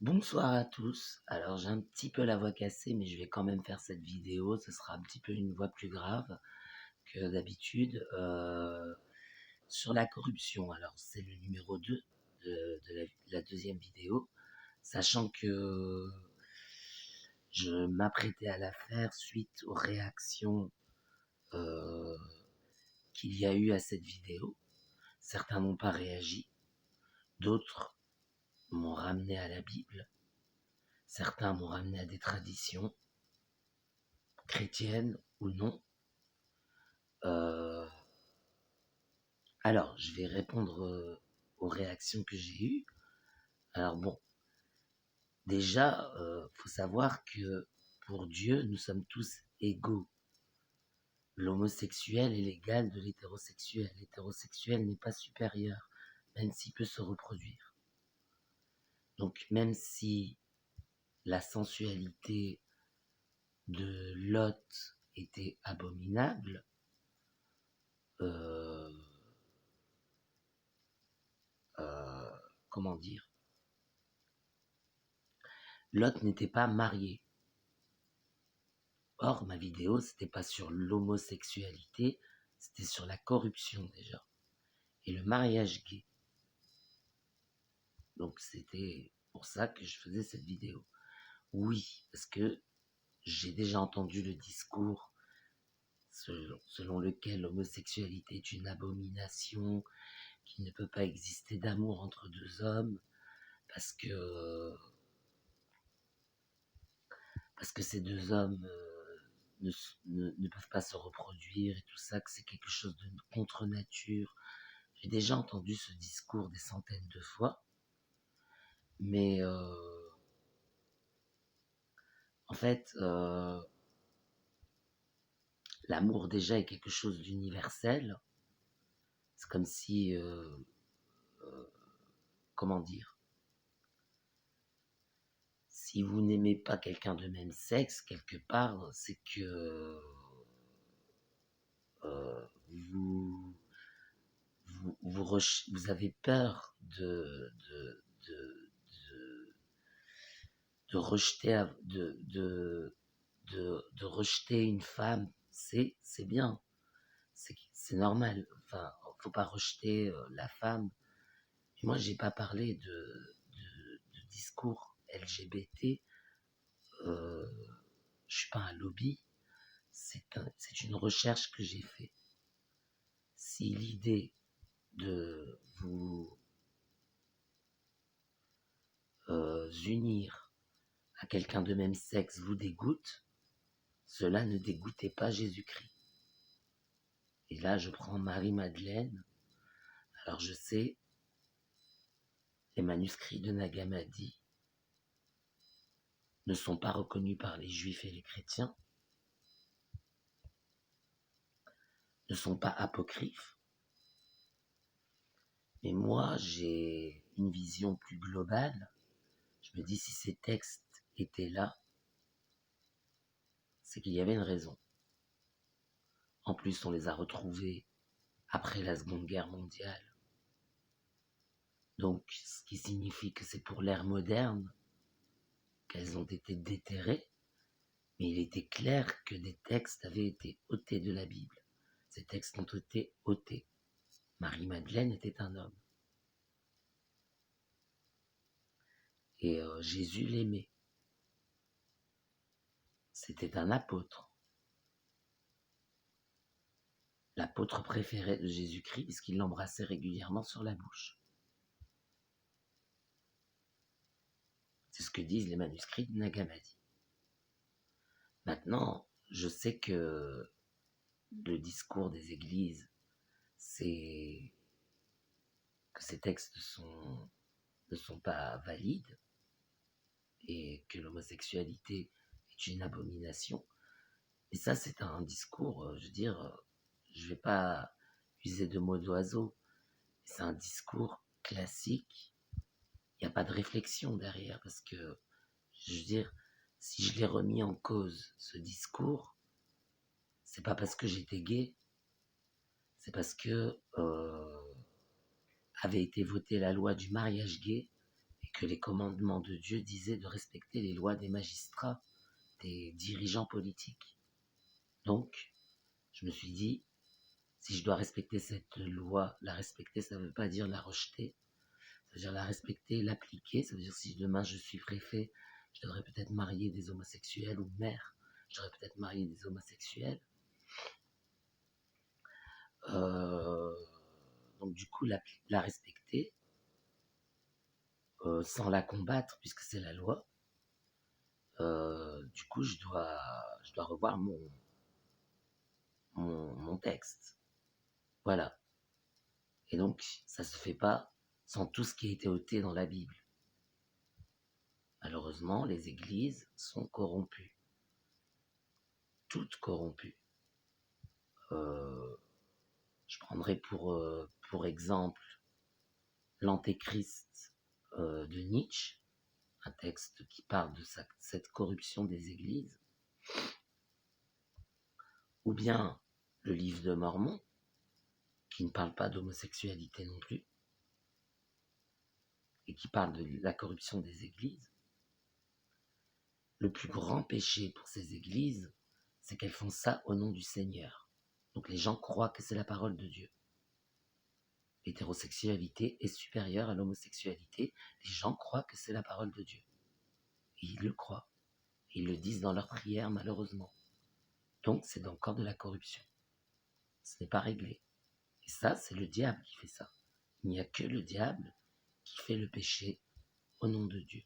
Bonsoir à tous. Alors j'ai un petit peu la voix cassée, mais je vais quand même faire cette vidéo. Ce sera un petit peu une voix plus grave que d'habitude. Sur la corruption. Alors c'est le numéro 2 de la deuxième vidéo, sachant que je m'apprêtais à la faire suite aux réactions euh, qu'il y a eu à cette vidéo. Certains n'ont pas réagi, d'autres m'ont ramené à la Bible, certains m'ont ramené à des traditions chrétiennes ou non. Euh, alors, je vais répondre aux réactions que j'ai eues. Alors bon, déjà, faut savoir que pour Dieu, nous sommes tous égaux. L'homosexuel est l'égal de l'hétérosexuel. L'hétérosexuel n'est pas supérieur, même s'il peut se reproduire. Donc, même si la sensualité de Lot était abominable, euh, euh, comment dire, Lot n'était pas marié. Or, ma vidéo, c'était pas sur l'homosexualité, c'était sur la corruption déjà. Et le mariage gay. Donc, c'était pour ça que je faisais cette vidéo. Oui, parce que j'ai déjà entendu le discours selon lequel l'homosexualité est une abomination, qu'il ne peut pas exister d'amour entre deux hommes, parce que, parce que ces deux hommes ne peuvent pas se reproduire et tout ça, que c'est quelque chose de contre nature. J'ai déjà entendu ce discours des centaines de fois, mais en fait, l'amour déjà est quelque chose d'universel. C'est comme si, comment dire, si vous n'aimez pas quelqu'un de même sexe, quelque part, c'est que euh, vous, vous avez peur de rejeter, de rejeter une femme. C'est bien, c'est normal. Enfin, faut pas rejeter la femme. Et moi, j'ai pas parlé de discours LGBT. Euh, je suis pas un lobby. C'est une recherche que j'ai faite. Si l'idée de vous unir à quelqu'un de même sexe vous dégoûte, cela ne dégoûtait pas Jésus-Christ. Et là, je prends Marie-Madeleine. Alors, je sais, les manuscrits de Nag Hammadi ne sont pas reconnus par les juifs et les chrétiens, ne sont pas apocryphes. Mais moi, j'ai une vision plus globale. Je me dis, si ces textes étaient là, c'est qu'il y avait une raison. En plus, on les a retrouvés après la Seconde Guerre mondiale. Donc, ce qui signifie que c'est pour l'ère moderne qu'elles ont été déterrées, mais il était clair que des textes avaient été ôtés de la Bible. Ces textes ont été ôtés. Marie-Madeleine était un homme. Et Jésus l'aimait. C'était un apôtre. L'apôtre préféré de Jésus-Christ, puisqu'il l'embrassait régulièrement sur la bouche. C'est ce que disent les manuscrits de Nag Hammadi. Maintenant, je sais que le discours des églises, c'est que ces textes ne sont pas valides et que l'homosexualité est une abomination. Et ça, c'est un discours, je veux dire, je ne vais pas user de mots d'oiseau, c'est un discours classique. Il n'y a pas de réflexion derrière, parce que, je veux dire, si je l'ai remis en cause, ce discours, c'est pas parce que j'étais gay, c'est parce que avait été votée la loi du mariage gay et que les commandements de Dieu disaient de respecter les lois des magistrats, des dirigeants politiques. Donc, je me suis dit, si je dois respecter cette loi, la respecter, ça ne veut pas dire la rejeter, ça veut dire la respecter, l'appliquer, ça veut dire si demain je suis préfet, je devrais peut-être marier des homosexuels, ou maire, je devrais peut-être marier des homosexuels. Donc du coup, la respecter, sans la combattre, puisque c'est la loi. Du coup, je dois revoir mon texte. Voilà. Et donc, ça se fait pas sans tout ce qui a été ôté dans la Bible. Malheureusement, les églises sont corrompues. Toutes corrompues. Je prendrai pour exemple l'Antéchrist de Nietzsche, un texte qui parle de cette corruption des églises, ou bien le livre de Mormon, qui ne parle pas d'homosexualité non plus, et qui parle de la corruption des églises. Le plus grand péché pour ces églises, c'est qu'elles font ça au nom du Seigneur. Donc les gens croient que c'est la parole de Dieu. L'hétérosexualité est supérieure à l'homosexualité. Les gens croient que c'est la parole de Dieu. Et ils le croient. Et ils le disent dans leurs prières, malheureusement. Donc c'est encore de la corruption. Ce n'est pas réglé. Et ça, c'est le diable qui fait ça. Il n'y a que le diable qui fait le péché au nom de Dieu.